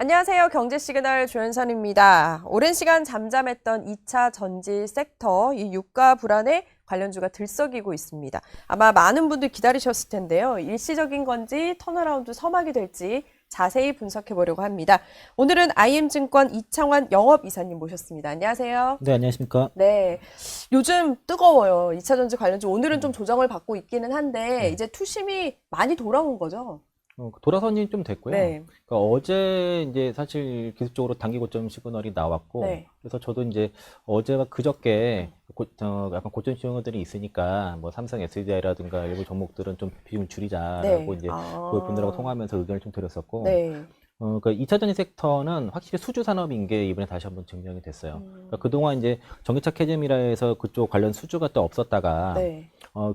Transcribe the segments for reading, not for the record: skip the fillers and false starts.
안녕하세요. 경제시그널 조현선입니다. 오랜 시간 잠잠했던 2차 전지 섹터, 이 유가 불안에 관련주가 들썩이고 있습니다. 아마 많은 분들 기다리셨을 텐데요. 일시적인 건지 턴어라운드 서막이 될지 자세히 분석해 보려고 합니다. 오늘은 IM증권 이창환 영업이사님 모셨습니다. 안녕하세요. 네, 안녕하십니까. 네, 요즘 뜨거워요. 2차 전지 관련주. 오늘은 좀 조정을 받고 있기는 한데 이제 투심이 많이 돌아온 거죠? 돌아선이 좀 됐고요. 네. 그러니까 어제 이제 사실 기술적으로 단기 고점 시그널이 나왔고, 네. 그래서 저도 이제 어제와 그저께 약간 고점 시그널들이 있으니까 뭐 삼성 SDI라든가 일부 종목들은 좀 비중을 줄이자라고 네. 이제 그 분들하고 통화하면서 의견을 좀 드렸었고, 네. 그러니까 2차 전지 섹터는 확실히 수주 산업인 게 이번에 다시 한번 증명이 됐어요. 그러니까 그동안 이제 전기차 캐즘이라 해서 그쪽 관련 수주가 또 없었다가 네.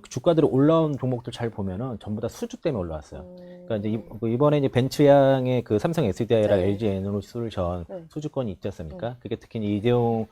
주가들이 올라온 종목들 잘 보면은 전부 다 수주 때문에 올라왔어요. 그러니까 이제 이번에 이제 벤츠양의 그 삼성 SDI랑 네. LG 에너솔루션 네. 수주권이 있지 않습니까? 그게 특히 이제 이재용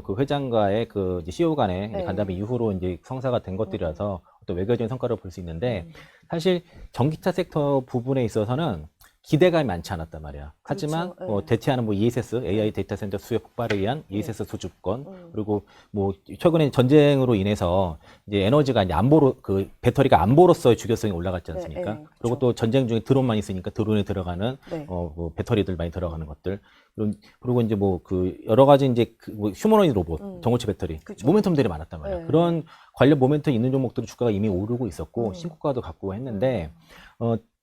그 회장과의 그 이제 CEO 간의 네. 간담회 이후로 이제 성사가 된 것들이라서 어떤 외교적인 성과를 볼 수 있는데 사실 전기차 섹터 부분에 있어서는 기대감이 많지 않았단 말이야. 하지만 그렇죠. 뭐 네. 대체하는 뭐 ESS, AI 데이터 센터 수요 폭발에 의한 ESS 수주권, 그리고 뭐 최근에 전쟁으로 인해서 이제 에너지가 이제 안보로 그 배터리가 안보로서의 주교성이 올라갔지 않습니까? 네, 그리고 그렇죠. 또 전쟁 중에 드론만 있으니까 드론에 들어가는 네. 뭐 배터리들 많이 들어가는 것들. 그리고 이제 뭐 그 여러 가지 이제 그뭐 휴머노이드 로봇, 전고체 배터리, 그쵸. 모멘텀들이 많았단 말이야. 네. 그런 관련 모멘텀 있는 종목들은 주가가 이미 오르고 있었고 신고가도 갖고 했는데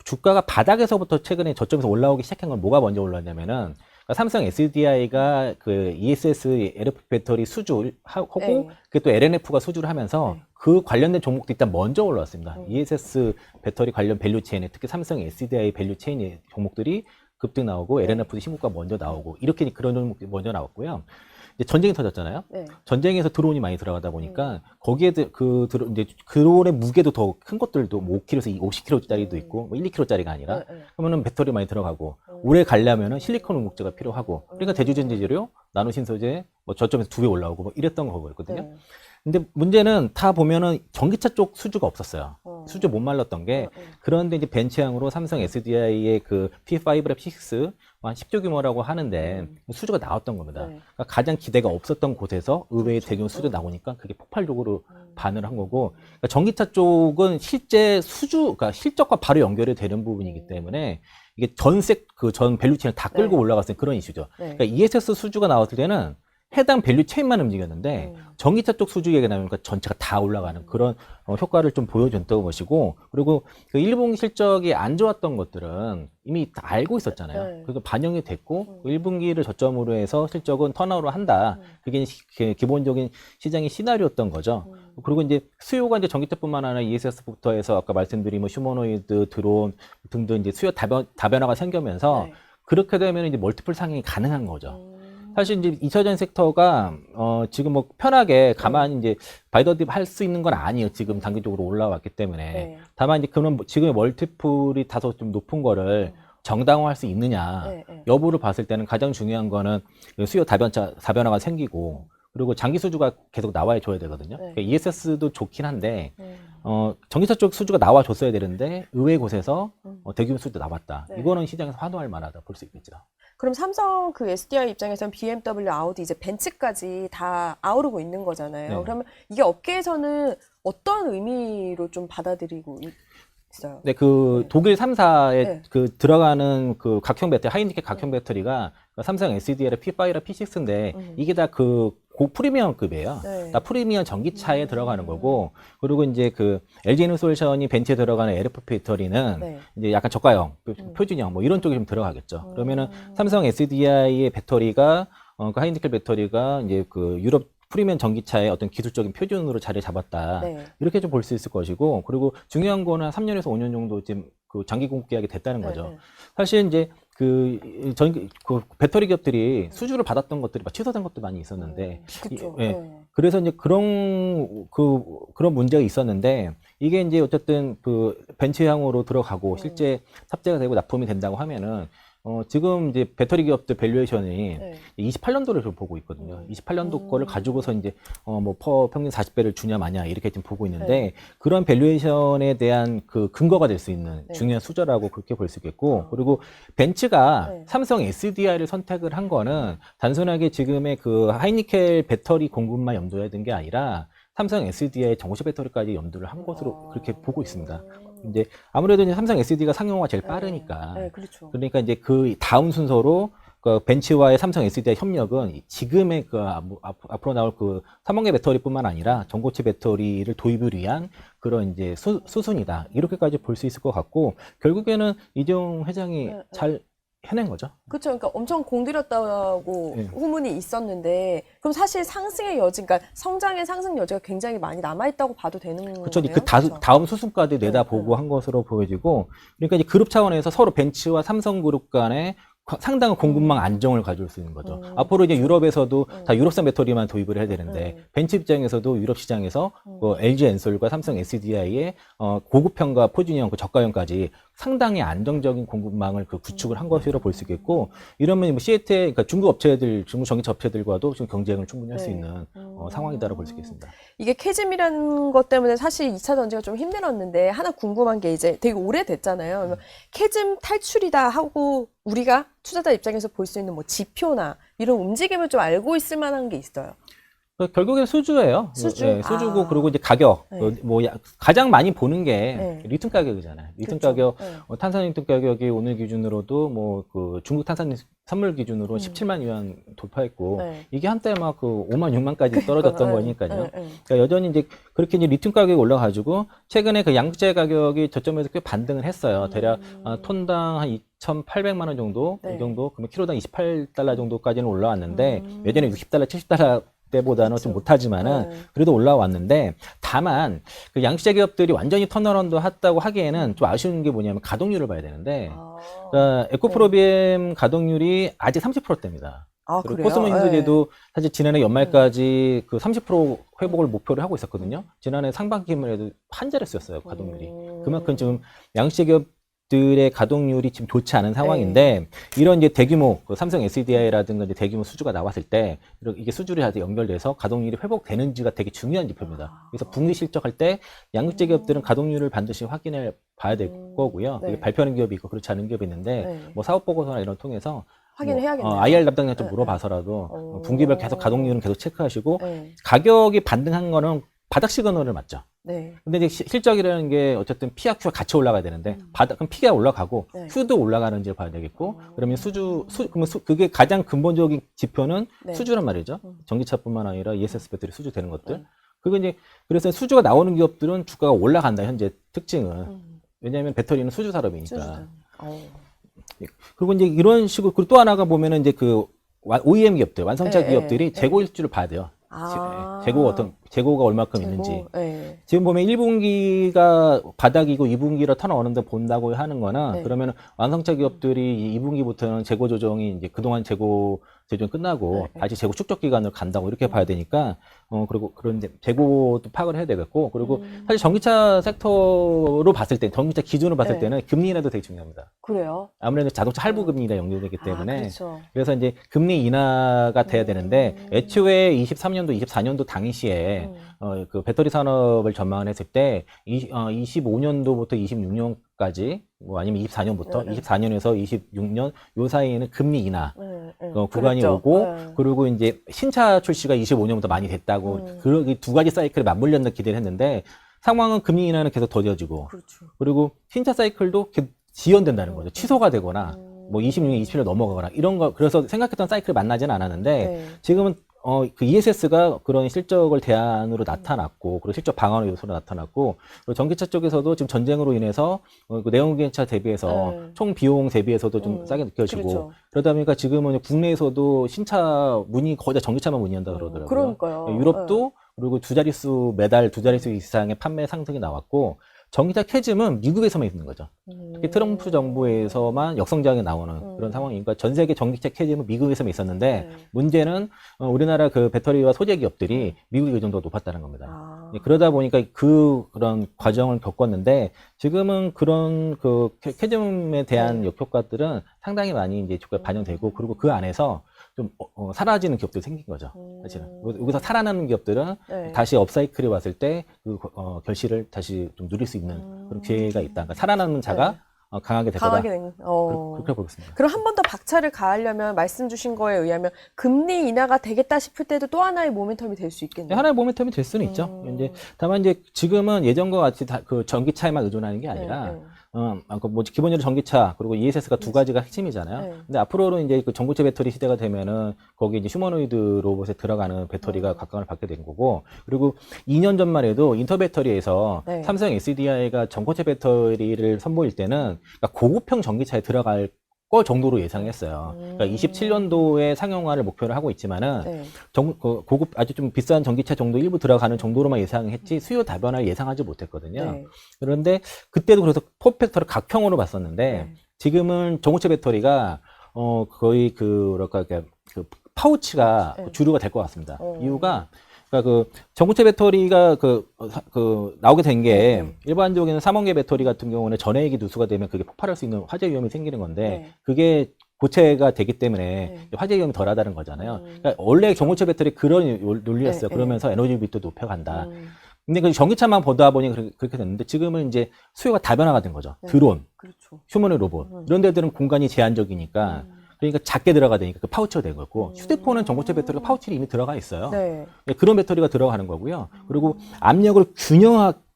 주가가 바닥에서부터 최근에 저점에서 올라오기 시작한 건 뭐가 먼저 올랐냐면은 그러니까 삼성 SDI가 그 ESS LFP 배터리 수주하고 네. 그게 또 LNF가 수주를 하면서 그 관련된 종목도 일단 먼저 올라왔습니다. ESS 배터리 관련 밸류 체인에 특히 삼성 SDI 밸류 체인의 종목들이 급등 나오고 LNF도 신고가 먼저 나오고 이렇게 그런 종목들이 먼저 나왔고요. 이제 전쟁이 터졌잖아요. 네. 전쟁에서 드론이 많이 들어가다 보니까 거기에 이제 드론의 무게도 더 큰 것들도 뭐 5kg에서 50kg짜리도 있고 뭐 1, 2kg짜리가 아니라 네. 그러면은 배터리 많이 들어가고 오래 가려면은 실리콘 목재가 필요하고 그러니까 대주전자 재료, 나노 신소재 뭐 저점에서 2배 올라오고 뭐 이랬던 거거든요. 네. 근데 문제는 다 보면은 전기차 쪽 수주가 없었어요. 수주 못 말랐던 게 그런데 이제 벤츠향으로 삼성 SDI의 그 P5랩 6 한 10조 규모라고 하는데 수주가 나왔던 겁니다. 네. 그러니까 가장 기대가 없었던 곳에서 의외의 대규모 수주 나오니까 그게 폭발적으로 반응을 한 거고 그러니까 전기차 쪽은 실제 그러니까 실적과 바로 연결이 되는 부분이기 때문에 이게 전 밸류체인을 다 끌고 네. 올라갔을 그런 이슈죠. 네. 그러니까 ESS 수주가 나왔을 때는 해당 밸류 체인만 움직였는데 전기차 쪽 수주 얘기 나오니까 전체가 다 올라가는 그런 효과를 좀 보여줬던 것이고 그리고 그 1분기 실적이 안 좋았던 것들은 이미 다 알고 있었잖아요. 네. 그래서 반영이 됐고 1분기를 저점으로 해서 실적은 턴어로 한다. 그게 기본적인 시장의 시나리오였던 거죠. 그리고 이제 수요가 이제 전기차뿐만 아니라 ESS부터 해서 아까 말씀드린 뭐 휴머노이드, 드론 등등 이제 수요 다변화가 생기면서 네. 그렇게 되면 이제 멀티플 상승이 가능한 거죠. 사실 이제 2차 전지 섹터가 지금 뭐 편하게 가만히 이제 바이더딥 할 수 있는 건 아니에요. 지금 단기적으로 올라왔기 때문에. 네. 다만 이제 그런 지금의 멀티플이 다소 좀 높은 거를 정당화할 수 있느냐 네. 여부를 봤을 때는 가장 중요한 거는 수요 다변화가 생기고 그리고 장기 수주가 계속 나와 줘야 되거든요. 네. 그러니까 ESS도 좋긴 한데 전기차 쪽 수주가 나와 줬어야 되는데 의외의 곳에서 대규모 수주도 나왔다. 네. 이거는 시장에서 환호할 만하다 볼 수 있겠죠. 그럼 삼성 그 SDI 입장에서는 BMW, 아우디, 이제 벤츠까지 다 아우르고 있는 거잖아요. 네. 그러면 이게 업계에서는 어떤 의미로 좀 받아들이고 있어요? 네, 그 독일 3사에 네. 그 들어가는 그 각형 배터리, 하이니켈 각형 배터리가 삼성 SDI랑 P5랑 P6인데 이게 다 그 고프리미엄급이에요. 네. 다 프리미엄 전기차에 들어가는 거고 그리고 이제 그 LG 에너솔루션이 벤츠에 들어가는 LFP 배터리는 네. 이제 약간 저가형, 표준형 뭐 이런 쪽이 좀 들어가겠죠. 그러면은 삼성 SDI의 배터리가 그 하이니켈 배터리가 이제 그 유럽 프리미엄 전기차의 어떤 기술적인 표준으로 자리를 잡았다. 네. 이렇게 좀 볼 수 있을 것이고, 그리고 중요한 거는 3년에서 5년 정도 지금 그 장기 공급 계약이 됐다는 거죠. 네. 사실 이제 그 배터리 기업들이 수주를 받았던 것들이 막 취소된 것도 많이 있었는데, 그렇죠. 예. 그래서 이제 그런 문제가 있었는데, 이게 이제 어쨌든 그 벤츠향으로 들어가고 실제 탑재가 되고 납품이 된다고 하면은 지금 이제 배터리 기업들 밸류에이션이 네. 28년도를 보고 있거든요. 28년도 거를 가지고서 이제 뭐 평균 40배를 주냐 마냐 이렇게 좀 보고 있는데 네. 그런 밸류에이션에 대한 그 근거가 될 수 있는 네. 중요한 수저라고 그렇게 볼 수 있겠고 그리고 벤츠가 네. 삼성 SDI를 선택을 한 거는 단순하게 지금의 그 하이니켈 배터리 공급만 염두에 둔 게 아니라 삼성 SDI의 전고체 배터리까지 염두를 한 것으로 그렇게 보고 있습니다. 이제 아무래도 이제 삼성 SD가 상용화가 제일 빠르니까. 네, 그렇죠. 그러니까 이제 그 다음 순서로 그 벤츠와의 삼성 SDI 협력은 지금의 그 앞으로 나올 그 3원계 배터리뿐만 아니라 전고체 배터리를 도입을 위한 그런 이제 수순이다. 이렇게까지 볼 수 있을 것 같고 결국에는 이재용 회장이 네, 잘 해낸 거죠. 그렇죠. 그러니까 엄청 공들였다고 네. 후문이 있었는데 그럼 사실 상승의 여지, 그러니까 성장의 상승 여지가 굉장히 많이 남아있다고 봐도 되는 그렇죠. 거네요. 그 다음 수순까지 내다보고 한 것으로 보여지고, 그러니까 이제 그룹 차원에서 서로 벤츠와 삼성그룹 간에 상당한 공급망 안정을 가져올 수 있는 거죠. 앞으로 이제 유럽에서도 다 유럽산 배터리만 도입을 해야 되는데 벤츠 입장에서도 유럽 시장에서 그 LG 엔솔과 삼성 SDI의 고급형과 표준형, 그 저가형까지 상당히 안정적인 공급망을 그 구축을 한 것으로 볼 수 있겠고, 이러면 뭐 시애틀, 그러니까 중국 업체들, 중국 전기차 업체들과도 지금 경쟁을 충분히 할 수 네. 있는 상황이다라고 볼 수 있겠습니다. 이게 캐즘이라는 것 때문에 사실 2차 전지가 좀 힘들었는데 하나 궁금한 게 이제 되게 오래됐잖아요. 그러면 캐즘 탈출이다 하고 우리가 투자자 입장에서 볼 수 있는 뭐 지표나 이런 움직임을 좀 알고 있을 만한 게 있어요. 결국엔 수주예요. 수주? 네, 수주고 아. 그리고 이제 가격. 네. 가장 많이 보는 게 네. 리튬 가격이잖아요. 리튬 그렇죠. 가격, 네. 탄산리튬 가격이 오늘 기준으로도 뭐 그 중국 탄산 선물 기준으로 17만 위안 돌파했고 네. 이게 한때 막 그 5만 6만까지 떨어졌던 네. 거니까요. 네. 네. 그러니까 여전히 이제 그렇게 이제 리튬 가격이 올라가지고 최근에 그 양극재 가격이 저점에서 꽤 반등을 했어요. 대략 톤당 한 2,800만 원 정도, 네. 이 정도, 그러면 키로당 28달러 정도까지는 올라왔는데 예전에 60달러, 70달러 때보다는 좀 못하지만은 네. 그래도 올라왔는데, 다만 그 양식재 기업들이 완전히 턴어라운드 했다고 하기에는 좀 아쉬운 게 뭐냐면 가동률을 봐야 되는데 아, 그러니까 에코프로비엠 가동률이 아직 30%대입니다. 아 그리고 그래요? 코스모 인수제도 사실 지난해 연말까지 그 30% 회복을 목표로 하고 있었거든요. 지난해 상반기만 해도 한 자릿수였어요, 가동률이. 그만큼 지금 양식재 기업들의 가동률이 지금 좋지 않은 상황인데, 이런 이제 대규모 그 삼성 SDI라든가 이제 대규모 수주가 나왔을 때 이게 수주를 연결돼서 가동률이 회복되는지가 되게 중요한 지표입니다. 그래서 분기 실적할 때 양극재 기업들은 가동률을 반드시 확인해 봐야 될 거고요. 네. 발표하는 기업이 있고 그렇지 않은 기업이 있는데 네. 뭐 사업 보고서나 이런 거 통해서 확인해야겠네요. IR 담당자한테 네, 물어봐서라도 분기별 계속 가동률은 계속 체크하시고, 네. 가격이 반등한 거는 바닥 시그널을 맞죠. 네. 근데 이제 실적이라는 게 어쨌든 P와 Q가 같이 올라가야 되는데 그럼 P가 올라가고 네. Q도 올라가는지를 봐야 되겠고, 그러면 그러면 그게 가장 근본적인 지표는 네. 수주란 말이죠. 전기차뿐만 아니라 ESS 배터리 수주 되는 것들. 그게 이제 그래서 수주가 나오는 기업들은 주가가 올라간다, 현재 특징은. 왜냐하면 배터리는 수주 산업이니까. 수주다. 그리고 이제 이런 식으로, 그리고 또 하나가 보면은 이제 그 OEM 기업들, 완성차 네, 기업들이 네. 재고 일주를 봐야 돼요. 아. 재고가 얼마큼 있는지. 네. 지금 보면 1분기가 바닥이고 2분기로 턴어는데 본다고 하는 거는, 네. 그러면 완성차 기업들이 2분기부터는 재고 조정이 이제 그동안 재고 조정이 끝나고 네. 다시 재고 축적 기간을 간다고 이렇게 봐야 되니까, 그리고 그런 이제 재고도 파악을 해야 되겠고, 그리고 사실 전기차 섹터로 봤을 때, 전기차 기준으로 봤을 네. 때는 금리 인하도 되게 중요합니다. 그래요? 아무래도 자동차 할부 금리가 연결되기 아, 때문에. 그렇죠. 그래서 이제 금리 인하가 돼야 되는데, 애초에 23년도, 24년도 당시에 그 배터리 산업을 전망을 했을 때 25년도부터 26년까지, 뭐 아니면 24년부터 24년에서 26년 요 사이에는 금리 인하 구간이 그랬죠. 오고, 네. 그리고 이제 신차 출시가 25년부터 많이 됐다고, 그 두 가지 사이클에 맞물렸나 기대를 했는데, 상황은 금리 인하는 계속 더뎌지고, 그렇죠. 그리고 신차 사이클도 계속 지연된다는 거죠. 취소가 되거나 뭐 26년, 27년 넘어가거나 이런 거. 그래서 생각했던 사이클이 만나지는 않았는데, 네. 지금은 그 ESS가 그런 실적을 대안으로 나타났고, 그리고 실적 방어의 요소로 나타났고, 그리고 전기차 쪽에서도 지금 전쟁으로 인해서 그 내연기관차 대비해서 네. 총 비용 대비해서도 좀 싸게 느껴지고, 그렇죠. 그러다 보니까 지금은 국내에서도 신차 문의 거의 다 전기차만 문의한다 그러더라고요. 그러니까요. 유럽도 그리고 매달 두 자릿수 이상의 판매 상승이 나왔고, 전기차 캐즘은 미국에서만 있는 거죠. 특히 트럼프 정부에서만 역성장이 나오는 그런 상황이니까 전 세계 전기차 캐즘은 미국에서만 있었는데, 네. 문제는 우리나라 그 배터리와 소재 기업들이 미국이 그 정도가 높았다는 겁니다. 그러다 보니까 그런 과정을 겪었는데 지금은 그런 그 캐즘에 대한 역효과들은 상당히 많이 이제 주가에 반영되고 그리고 그 안에서 좀 사라지는 기업들이 생긴 거죠. 사실은 여기서 살아나는 기업들은 네. 다시 업사이클이 왔을 때 그 결실을 다시 좀 누릴 수 있는 그런 기회가 있다. 그러니까 살아남는 자가 네. 강하게 될 거다. 강하게 된. 그렇게 보겠습니다. 그럼 한 번 더 박차를 가하려면 말씀 주신 거에 의하면 금리 인하가 되겠다 싶을 때도 또 하나의 모멘텀이 될 수 있겠네요. 하나의 모멘텀이 될 수는 있죠. 이제 다만 이제 지금은 예전과 같이 그 전기차에만 의존하는 게 아니라 기본적으로 전기차 그리고 ESS가 두 가지가 핵심이잖아요. 네. 근데 앞으로는 이제 그 전고체 배터리 시대가 되면은 거기 이제 휴머노이드 로봇에 들어가는 배터리가 각광을 받게 된 거고 그리고 2년 전만 해도 인터 배터리에서 네. 삼성 SDI가 전고체 배터리를 선보일 때는 그러니까 고급형 전기차에 들어갈 걸 정도로 예상했어요. 그러니까 27년도에 상용화를 목표로 하고 있지만은 네. 고급 아주 좀 비싼 전기차 정도 일부 들어가는 정도로만 예상했지 수요 다변화를 예상하지 못했거든요. 네. 그런데 그때도 그래서 폼팩터를 각형으로 봤었는데 네. 지금은 전고체 배터리가 거의 뭐랄까 그 파우치가 네. 주류가 될 것 같습니다. 이유가 그러니까 그 전고체 배터리가 나오게 된 게 일반적인 삼원계 배터리 같은 경우는 전해액이 누수가 되면 그게 폭발할 수 있는 화재 위험이 생기는 건데 그게 고체가 되기 때문에 화재 위험이 덜하다는 거잖아요. 그러니까 원래 전고체 배터리 그런 논리였어요. 그러면서 에너지비도 높여간다. 근데 그 전기차만 보다 보니 그렇게 됐는데 지금은 이제 수요가 다변화가 된 거죠. 드론, 그렇죠. 휴머노 로봇 이런 데들은 공간이 제한적이니까 그러니까 작게 들어가 되니까 그 파우치가 된 거고 휴대폰은 전고체 배터리가 파우치에 이미 들어가 있어요. 네. 그런 배터리가 들어가는 거고요. 그리고 압력을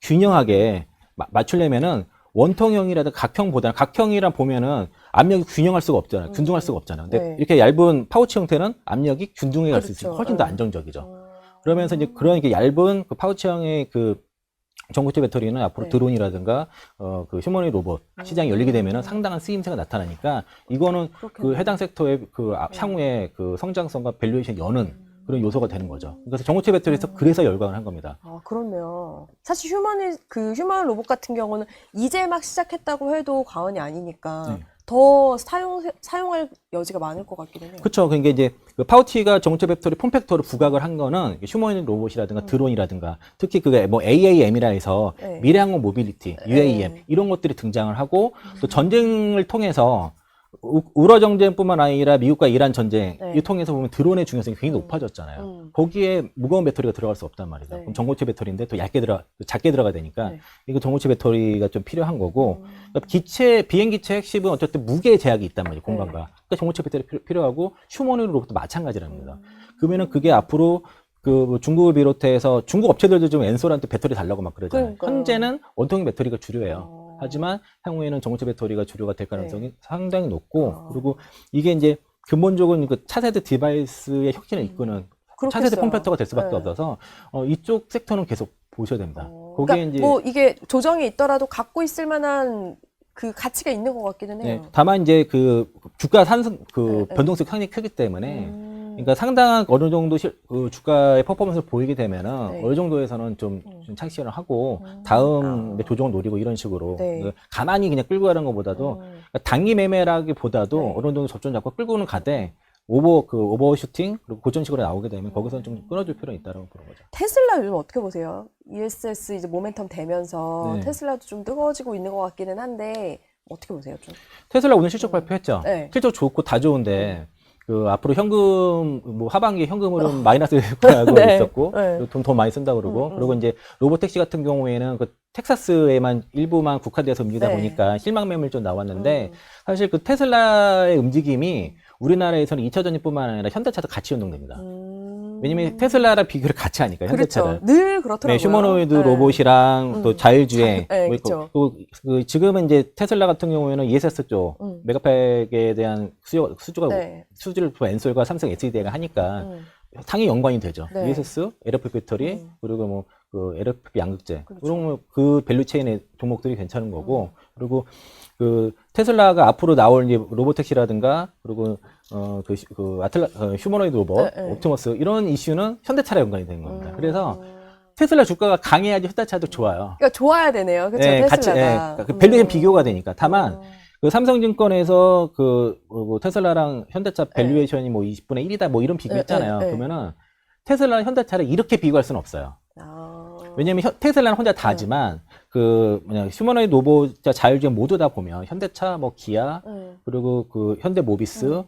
균형하게 맞추려면은 원통형이라든가 각형보다는 각형이라 보면은 압력이 균형할 수가 없잖아요. 균등할 수가 없잖아요. 근데 이렇게 얇은 파우치 형태는 압력이 균등해 갈 수 있으니까 훨씬 더 안정적이죠. 그러면서 이제 그런 이렇게 얇은 그 파우치형의 그 전고체 배터리는 앞으로 드론이라든가 그 휴머노이드 로봇 시장이 열리게 되면은 상당한 쓰임새가 나타나니까 이거는 그 해당 섹터의 그 향후의 그 성장성과 밸류에이션 여는 그런 요소가 되는 거죠. 그래서 전고체 배터리에서 그래서 열광을 한 겁니다. 아, 그렇네요. 사실 휴먼 로봇 같은 경우는 이제 막 시작했다고 해도 과언이 아니니까 더 사용할 여지가 많을 것 같기는 해요. 그렇죠. 그러니까 이제 그 파우치가 전고체 배터리 폼팩터로 부각을 한 거는 휴머노이드 로봇이라든가 드론이라든가 특히 그게 뭐 AAM이라 해서 미래항공 모빌리티, UAM 이런 것들이 등장을 하고 또 전쟁을 통해서 우러 전쟁뿐만 아니라 미국과 이란 전쟁 이 통해서 보면 드론의 중요성이 굉장히 높아졌잖아요. 거기에 무거운 배터리가 들어갈 수 없단 말이죠. 그럼 전고체 배터리인데 또 작게 들어가야 되니까 이거 전고체 배터리가 좀 필요한 거고 그러니까 비행기체 핵심은 어쨌든 무게 제약이 있단 말이에요. 공간과. 그러니까 전고체 배터리 필요하고 휴머노이드 로봇도 마찬가지랍니다. 그러면은 그게 앞으로 그 중국을 비롯해서 중국 업체들도 좀 엔솔한테 배터리 달라고 막 그러잖아요. 그러니까요. 현재는 원통형 배터리가 주류예요. 하지만 향후에는 전고체 배터리가 주류가 될 가능성이 상당히 높고 그리고 이게 이제 근본적으로 그 차세대 디바이스의 혁신을 이끄는 차세대 폼팩터가 될 수밖에 없어서 이쪽 섹터는 계속 보셔야 됩니다. 거기에 그러니까 이제 뭐 이게 조정이 있더라도 갖고 있을 만한 그 가치가 있는 것 같기는 해요. 다만 이제 그 주가 상승 변동성이 상당히 크기 때문에 그러니까 상당한 어느 정도 그 주가의 퍼포먼스를 보이게 되면은 어느 정도에서는 좀 착시를 하고 다음 조정을 노리고 이런 식으로 가만히 그냥 끌고 가는 것보다도 그러니까 단기 매매라기보다도 어느 정도 접점 잡고 끌고는 가되 오버슈팅 그리고 고전식으로 나오게 되면 거기서는 좀 끊어줄 필요는 있다고 보는 거죠. 테슬라 요즘 어떻게 보세요? ESS 이제 모멘텀 되면서 테슬라도 좀 뜨거워지고 있는 것 같기는 한데 어떻게 보세요? 좀? 테슬라 오늘 실적 발표했죠. 실적 좋고 다 좋은데 그 앞으로 현금 뭐 하반기에 현금 흐름 마이너스 하고 있었고 돈 더 많이 쓴다 그러고 그리고 이제 로보택시 같은 경우에는 그 텍사스에만 일부만 국한돼서 움직이다 보니까 실망 매물 좀 나왔는데 사실 그 테슬라의 움직임이 우리나라에서는 2차 전지뿐만 아니라 현대차도 같이 연동됩니다. 왜냐면 테슬라랑 비교를 같이 하니까 현대차를. 그렇죠. 늘 그렇더라고요. 휴머노이드 로봇이랑 또 자율주행. 그렇죠. 그 지금은 이제 테슬라 같은 경우에는 ESS 쪽 메가팩에 대한 수주를 엔솔과 삼성 SDI가 하니까 당연히 연관이 되죠. ESS, LFP 배터리 그리고 뭐 그 LFP 양극재 그런 그 밸류 체인의 종목들이 괜찮은 거고 그리고 그 테슬라가 앞으로 나올 이제 로보택시라든가 그리고 휴머노이드 로봇, 옵티머스 이런 이슈는 현대차랑 연관이 되는 겁니다. 그래서 테슬라 주가가 강해야지 현대차도 좋아요. 그러니까 좋아야 되네요. 그렇죠. 테슬라가. 같이 밸류는 비교가 되니까. 다만 그 삼성증권에서 뭐 테슬라랑 현대차 밸류에이션이 뭐 20분의 1이다 뭐 이런 비교 있잖아요. 그러면은 테슬라랑 현대차를 이렇게 비교할 수는 없어요. 왜냐면 테슬라는 혼자 다 하지만 그 뭐냐 휴머노이드 로봇자 자율주행 모두 다 보면 현대차, 뭐 기아, 그리고 그 현대 모비스,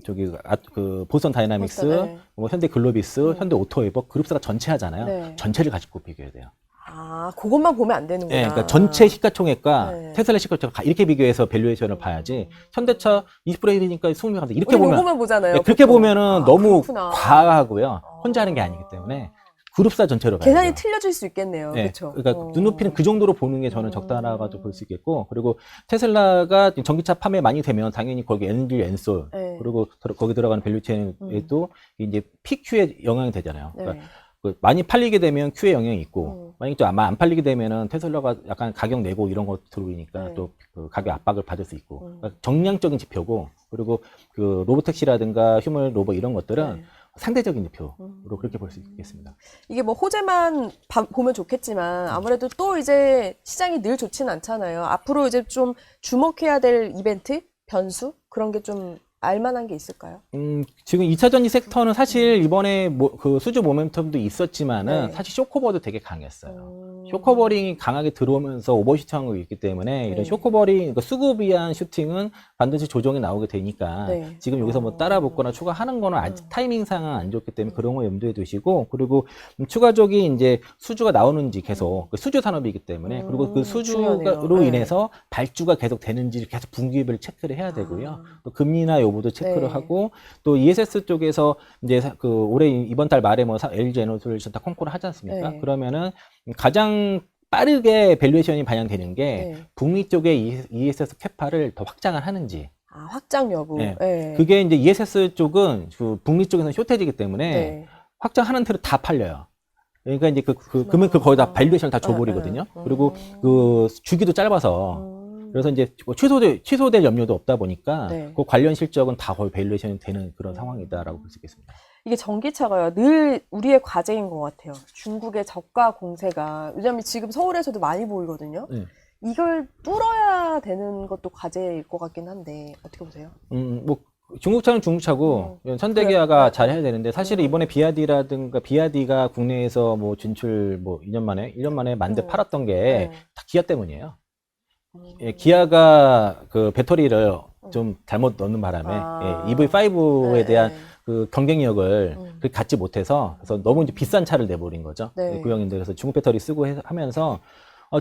저기 그 보스턴 다이나믹스, 네. 뭐 현대 글로비스, 현대 오토웨버 그룹사가 전체 하잖아요. 네. 전체를 가지고 비교해야 돼요. 아, 그것만 보면 안 되는구나. 네, 그러니까 전체 시가총액과 네. 테슬라 시가총액 이렇게 비교해서 밸류에이션을 봐야지. 현대차 20%니까 20명 한다. 이렇게 우리 보면 요거만 보잖아요. 네, 그렇게 보통. 보면은 너무 그렇구나. 과하고요. 혼자 하는 게 아니기 때문에 그룹사 전체로 봐야 계산이 돼요. 틀려질 수 있겠네요. 네, 그렇죠. 그러니까 눈높이는 그 정도로 보는 게 저는 적당하다고 볼 수 있겠고, 그리고 테슬라가 전기차 판매 많이 되면 당연히 거기 엔질, 엔솔, 네. 그리고 거기 들어가는 밸류체인에도 이제 PQ에 영향이 되잖아요. 네. 그러니까 그 많이 팔리게 되면 Q에 영향이 있고, 만약에 좀 아마 안 팔리게 되면은 테슬라가 약간 가격 내고 이런 거 들어오니까 네. 또 그 가격 압박을 받을 수 있고, 그러니까 정량적인 지표고, 그리고 그 로보택시라든가 휴머노이드 로봇 이런 것들은 네. 상대적인 지표로 그렇게 볼 수 있겠습니다. 이게 뭐 호재만 보면 좋겠지만 아무래도 또 이제 시장이 늘 좋지는 않잖아요. 앞으로 이제 좀 주목해야 될 이벤트, 변수 그런 게 좀 알만한 게 있을까요? 지금 2차 전지 섹터는 사실 이번에 그 수주 모멘텀도 있었지만은 네. 사실 쇼커버도 되게 강했어요. 쇼커버링이 강하게 들어오면서 오버슈팅한 거 있기 때문에 이런 쇼커버링, 그러니까 수급이 위한 슈팅은 반드시 조정이 나오게 되니까 네. 지금 여기서 뭐 따라 붙거나 추가하는 거는 아직 타이밍상은 안 좋기 때문에 그런 거 염두에 두시고, 그리고 추가적인 이제 수주가 나오는지 계속 그 수주 산업이기 때문에, 그리고 그 수주로 중요하네요. 인해서 발주가 계속 되는지 계속 분기별 체크를 해야 되고요. 또 금리나 여부도 체크를 네. 하고, 또 ESS 쪽에서 이제 그 올해 이번 달 말에 뭐 LG 에너솔루션 다 콩쿠르 하지 않습니까? 네. 그러면은 가장 빠르게 밸류에이션이 반영되는 게 네. 북미 쪽의 ESS 캐파를 더 확장을 하는지. 아, 확장 여부. 네. 네. 그게 이제 ESS 쪽은 그 북미 쪽에서는 쇼테지기 때문에 네. 확장하는 대로 다 팔려요. 그러니까 이제 그러면 그 거의 다 밸류에이션을 다 줘버리거든요. 그리고 그 주기도 짧아서. 그래서 이제 뭐 취소될 염려도 없다 보니까 네. 그 관련 실적은 다 거의 밸류에이션이 되는 그런 상황이다라고 볼 수 있겠습니다. 이게 전기차가요. 늘 우리의 과제인 것 같아요. 중국의 저가 공세가 왜냐면 지금 서울에서도 많이 보이거든요. 네. 이걸 뚫어야 되는 것도 과제일 것 같긴 한데 어떻게 보세요? 뭐 중국차는 중국차고 현대기아가 잘 해야 되는데, 사실은 이번에 비아디가 국내에서 뭐 진출 뭐 2년 만에 만 대 팔았던 게 다 기아 때문이에요. 예, 기아가 그 배터리를 좀 잘못 넣는 바람에 EV5에 대한 그 경쟁력을 갖지 못해서, 그래서 너무 이제 비싼 차를 내버린 거죠. 네. 구형인들. 그래서 중국 배터리 쓰고 하면서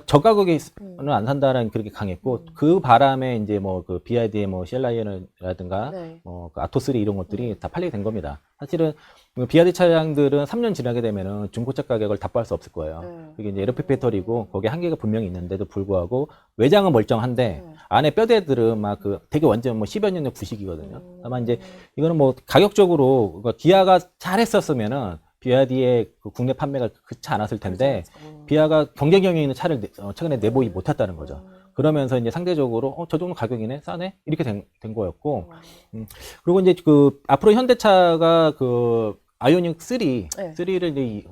저가격에는 안 산다라는 그렇게 강했고, 그 바람에 이제 뭐 그 비아디의 뭐 셀라이언이라든가 네. 그 아토3 이런 것들이 다 팔리게 된 겁니다. 사실은 비아디 차량들은 3년 지나게 되면은 중고차 가격을 답보할 수 없을 거예요. 그게 이제 LFP 배터리고 거기에 한계가 분명히 있는데도 불구하고 외장은 멀쩡한데 안에 뼈대들은 막 그 되게 완전 뭐 10여 년의 구식이거든요. 다만 이제 이거는 뭐 가격적으로 그러니까 기아가 잘했었으면은 비아디의 그 국내 판매가 그렇지 않았을 텐데, 비아가 경쟁력이 있는 차를 최근에 내보이지 못했다는 거죠. 그러면서 이제 상대적으로 저 정도 가격이네, 싸네, 이렇게 된 거였고, 그리고 이제 그 앞으로 현대차가 그 아이오닉 3를 이제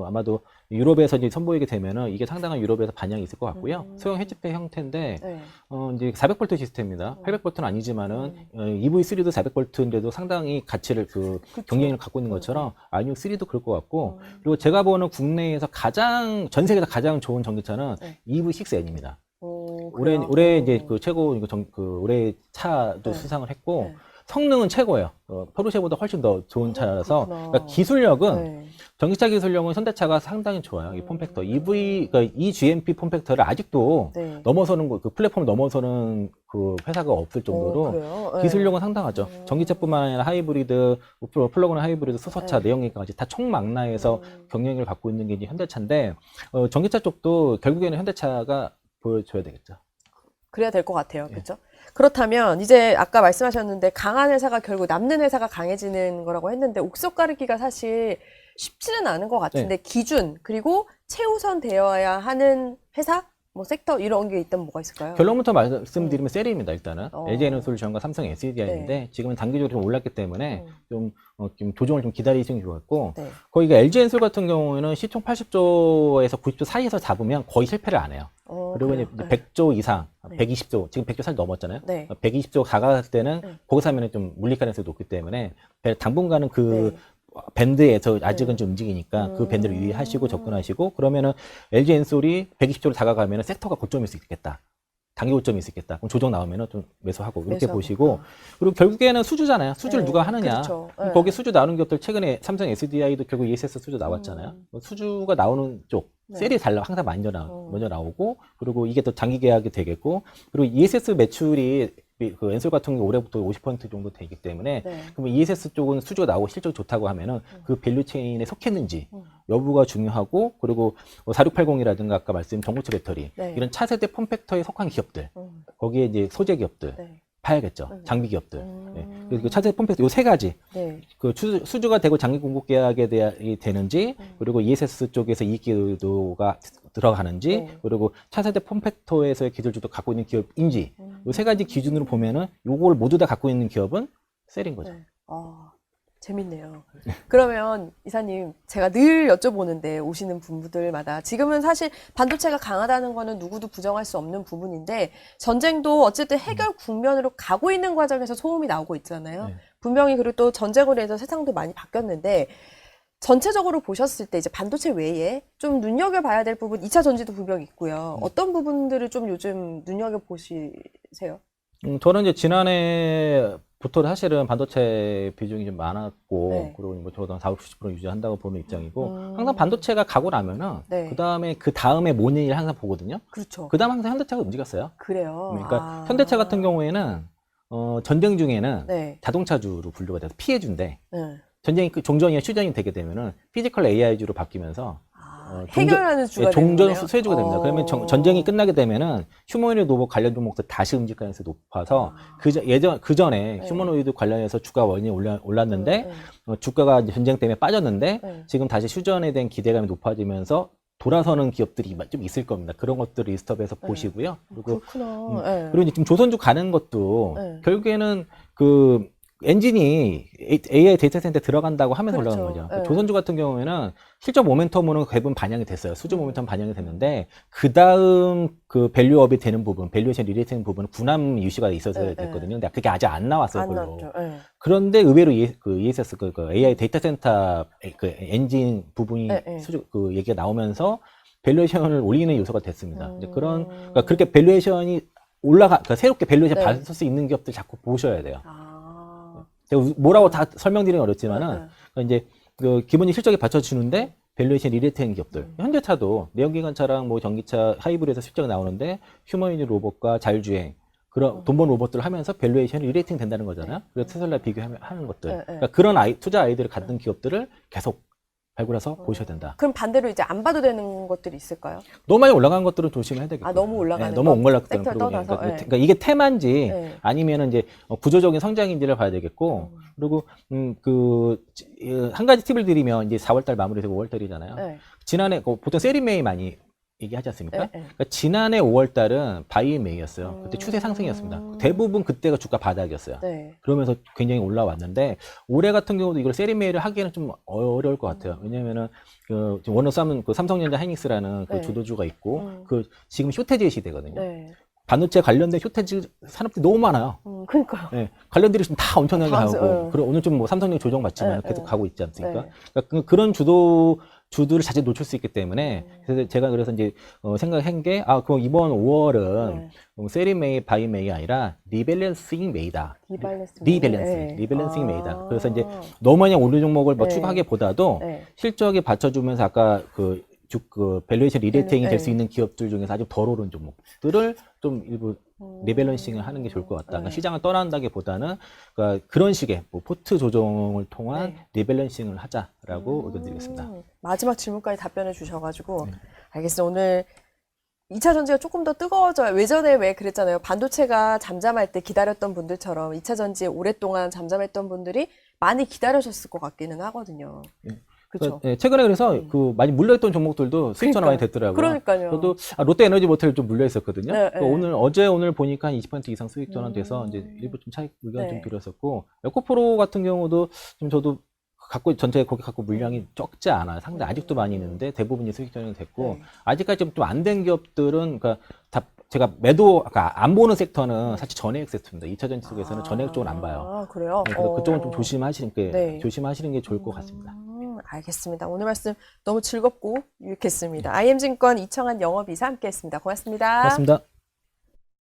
아마도 유럽에서 이제 선보이게 되면은 이게 상당한 유럽에서 반영이 있을 것 같고요. 소형 해치백 형태인데 이제 400V 시스템입니다. 800V는 아니지만은 EV3도 400V인데도 상당히 가치를 그 경쟁력을 갖고 있는 것처럼 아이오닉 3도 그럴 것 같고, 그리고 제가 보는 국내에서 전 세계에서 가장 좋은 전기차는 EV6N입니다. 올해 이제 그 최고 올해 차도 수상을 했고, 성능은 최고예요. 포르쉐보다 훨씬 더 좋은 차라서. 그러니까 기술력은 전기차 기술력은 현대차가 상당히 좋아요. 이 폼팩터 그러니까 이 GMP 폼팩터를 아직도 넘어서는 그 플랫폼을 넘어서는 그 회사가 없을 정도로 기술력은 상당하죠. 전기차뿐만 아니라 하이브리드, 플러그인 하이브리드, 수소차, 내연기관까지 다 총망라해서 경쟁력을 갖고 있는 게 이제 현대차인데, 전기차 쪽도 결국에는 현대차가 보여줘야 되겠죠. 그래야 될 것 같아요. 그렇죠? 그렇다면 이제 아까 말씀하셨는데 강한 회사가 결국 남는 회사가 강해지는 거라고 했는데, 옥석 가르기가 사실 쉽지는 않은 것 같은데 기준 그리고 최우선 되어야 하는 회사, 뭐 섹터 이런 게 있다면 뭐가 있을까요? 결론부터 말씀드리면 셀입니다. 일단은 LG에너솔루션과 삼성 SDI인데 지금은 단기적으로 좀 올랐기 때문에 좀 조정을 좀 기다리시는 게 좋겠고, 거기가 LG엔솔 같은 경우에는 시총 80조에서 90조 사이에서 잡으면 거의 실패를 안 해요. 그리고 이제 100조 이상, 120조, 지금 100조 살 넘었잖아요. 120조 가갈 때는 거기서 하면 좀 물릴 가능성이 높기 때문에 당분간은 밴드에서 아직은 좀 움직이니까 그 밴드를 유의하시고 접근하시고 그러면은 LG 엔솔이 120조로 다가가면은 섹터가 고점일 수 있겠다. 단기 고점이 있겠다. 그럼 조정 나오면은 좀 매수하고 이렇게 매수하고. 보시고 그리고 결국에는 수주잖아요. 수주를 네, 누가 하느냐. 그렇죠. 그럼 네. 거기 수주 나오는 것들 최근에 삼성 SDI도 결국 ESS 수주 나왔잖아요. 수주가 나오는 쪽 네. 셀이 항상 먼저 나오고 그리고 이게 또 장기 계약이 되겠고 그리고 ESS 매출이 그 엔솔 같은 경우 올해부터 50% 정도 되기 때문에 네. 그러면 ESS 쪽은 수주가 나오고 실적이 좋다고 하면은 그 밸류 체인에 속했는지 여부가 중요하고 그리고 4680이라든가 아까 말씀 전고체 배터리 네. 이런 차세대 폼팩터에 속한 기업들 거기에 이제 소재 기업들 네. 봐야겠죠. 장비 기업들. 네. 그 차세대 폼팩터 요 세 가지 네. 그 수주가 되고 장기 공급 계약에 되는지 그리고 ESS 쪽에서 이익 기여도가 들어가는지 그리고 차세대 폼팩터에서의 기술주도 갖고 있는 기업인지 요 세 가지 기준으로 보면은 요걸 모두 다 갖고 있는 기업은 셀인 거죠. 네. 재밌네요. 그러면 이사님, 제가 늘 여쭤보는데 오시는 분들마다 지금은 사실 반도체가 강하다는 거는 누구도 부정할 수 없는 부분인데 전쟁도 어쨌든 해결 국면으로 가고 있는 과정에서 소음이 나오고 있잖아요. 네. 분명히 그리고 또 전쟁으로 해서 세상도 많이 바뀌었는데 전체적으로 보셨을 때 이제 반도체 외에 좀 눈여겨봐야 될 부분, 2차 전지도 분명히 있고요. 어떤 부분들을 좀 요즘 눈여겨보시세요? 저는 이제 지난해부터 사실은 반도체 비중이 좀 많았고, 네. 그리고 뭐 저도 한 40, 60% 유지한다고 보는 입장이고, 항상 반도체가 가고 나면은, 네. 그 다음에 뭔 일을 항상 보거든요. 그렇죠. 그 다음 항상 현대차가 움직였어요. 그래요. 그러니까 현대차 같은 경우에는, 전쟁 중에는 네. 자동차주로 분류가 돼서 피해주인데, 네. 전쟁이 종전이 휴전이 되게 되면은 피지컬 AI주로 바뀌면서 해결하는 주가 되는 종전 거네요? 수혜주가 됩니다. 그러면 전쟁이 끝나게 되면은 휴머노이드 로봇 관련 종목들 다시 움직일 가능성이 높아서 그 전에 휴머노이드 관련해서 주가 원이 올랐는데 주가가 이제 전쟁 때문에 빠졌는데 지금 다시 휴전에 대한 기대감이 높아지면서 돌아서는 기업들이 좀 있을 겁니다. 그런 것들을 리스트업해서 보시고요. 그리고 그렇구나. 그리고 이제 지금 조선주 가는 것도 네. 결국에는 그 엔진이 AI 데이터 센터에 들어간다고 하면서 그렇죠. 올라간 거죠. 네. 조선주 같은 경우에는 실적 모멘텀으로는 대부분 반영이 됐어요. 수주 모멘텀 반영이 됐는데 그 다음 그 밸류업이 되는 부분, 밸류에이션 리레이팅 부분은 군함 유시가 있어야 됐거든요. 근데 그게 아직 안 나왔어요. 안 별로. 나왔죠. 그런데 의외로 ESS 그 AI 데이터 센터 그 엔진 부분이 수주 그 얘기가 나오면서 밸류에이션을 올리는 요소가 됐습니다. 이제 그러니까 그렇게 밸류에이션이 그러니까 새롭게 밸류에이션 받을 수 있는 기업들 자꾸 보셔야 돼요. 제가 뭐라고 다 설명드리긴 어렵지만은 그러니까 이제 그 기본적인 실적에 받쳐주는데 밸류에이션 리레이트한 기업들. 현대차도 내연기관차랑 뭐 전기차 하이브리드에서 실적이 나오는데 휴머노이드 로봇과 자율주행 그런 돈 버는 로봇들을 하면서 밸류에이션이 리레이팅 된다는 거잖아요. 그래서 테슬라 비교하는 것들. 그러니까 그런 투자 아이디어를 갖는 기업들을 계속 발굴해서 보셔야 된다. 그럼 반대로 이제 안 봐도 되는 것들이 있을까요? 너무 많이 올라간 것들은 조심해야 되겠죠. 너무 올라가는 너무 올라간 것들은 섹터를 떠나서. 그러니까 이게 테마인지 아니면은 이제 구조적인 성장인지를 봐야 되겠고 그리고 한 가지 팁을 드리면 이제 4월달 마무리되고 5월달이잖아요. 지난해 보통 세리메이 많이 얘기하지 않습니까? 그러니까 지난해 5월달은 바이 메이였어요. 그때 추세 상승이었습니다. 대부분 그때가 주가 바닥이었어요. 그러면서 굉장히 올라왔는데 올해 같은 경우도 이걸 세리메이를 하기에는 좀 어려울 것 같아요. 왜냐면은 지금 워너삼은 그 삼성전자 하이닉스라는 그 주도주가 있고 지금 쇼테지 시대거든요. 반도체 관련된 쇼테지 산업들이 너무 많아요. 그러니까요. 관련들이 지금 다 엄청나게 하고 그리고 오늘 좀 뭐 삼성력 조정받지만 계속 가고 있지 않습니까? 그러니까 그런 주들을 자칫 놓칠 수 있기 때문에 그래서 제가 그래서 이제 생각한 게 그럼 이번 5월은 세리메이 바이메이 아니라 리밸런싱 메이다. 리밸런싱 메이다. 그래서 이제 너무 많이 오른 종목을 뭐 추가하기보다도 실적에 받쳐주면서 아까 그 밸류에이션 리레이팅이 될 수 있는 기업들 중에서 아주 덜 오른 종목들을 좀 일부 리밸런싱을 하는 게 좋을 것 같다. 그러니까 시장을 떠난다기보다는 그러니까 그런 식의 뭐 포트 조정을 통한 리밸런싱을 하자라고 의견 드리겠습니다. 마지막 질문까지 답변해 주셔가지고 알겠습니다. 오늘 2차 전지가 조금 더 뜨거워져요. 외전에 왜 그랬잖아요. 반도체가 잠잠할 때 기다렸던 분들처럼 2차 전지에 오랫동안 잠잠했던 분들이 많이 기다려졌을 것 같기는 하거든요. 그렇죠. 최근에 그래서 그 많이 물려있던 종목들도 수익 전환 많이 됐더라고요. 그러니까요. 저도 롯데 에너지 모텔 좀 물려 있었거든요. 오늘 오늘 보니까 한 20% 이상 수익 전환돼서 이제 일부 좀 차익 의견 좀 드렸었고 에코프로 같은 경우도 좀 저도 전체 거기 갖고 물량이 적지 않아요. 상당히 아직도 많이 있는데 대부분이 수익 전환이 됐고 아직까지 좀 안 된 기업들은 그러니까 제가 매도 아까 안 보는 섹터는 사실 전해액 섹터입니다. 2차 전지 속에서는 전해액 쪽은 안 봐요. 아, 그래요? 네, 그래서 그쪽은 좀 네. 조심하시는 게 좋을 것 같습니다. 알겠습니다. 오늘 말씀 너무 즐겁고 유익했습니다. IM증권 이청한 영업이사 함께했습니다. 고맙습니다. 고맙습니다.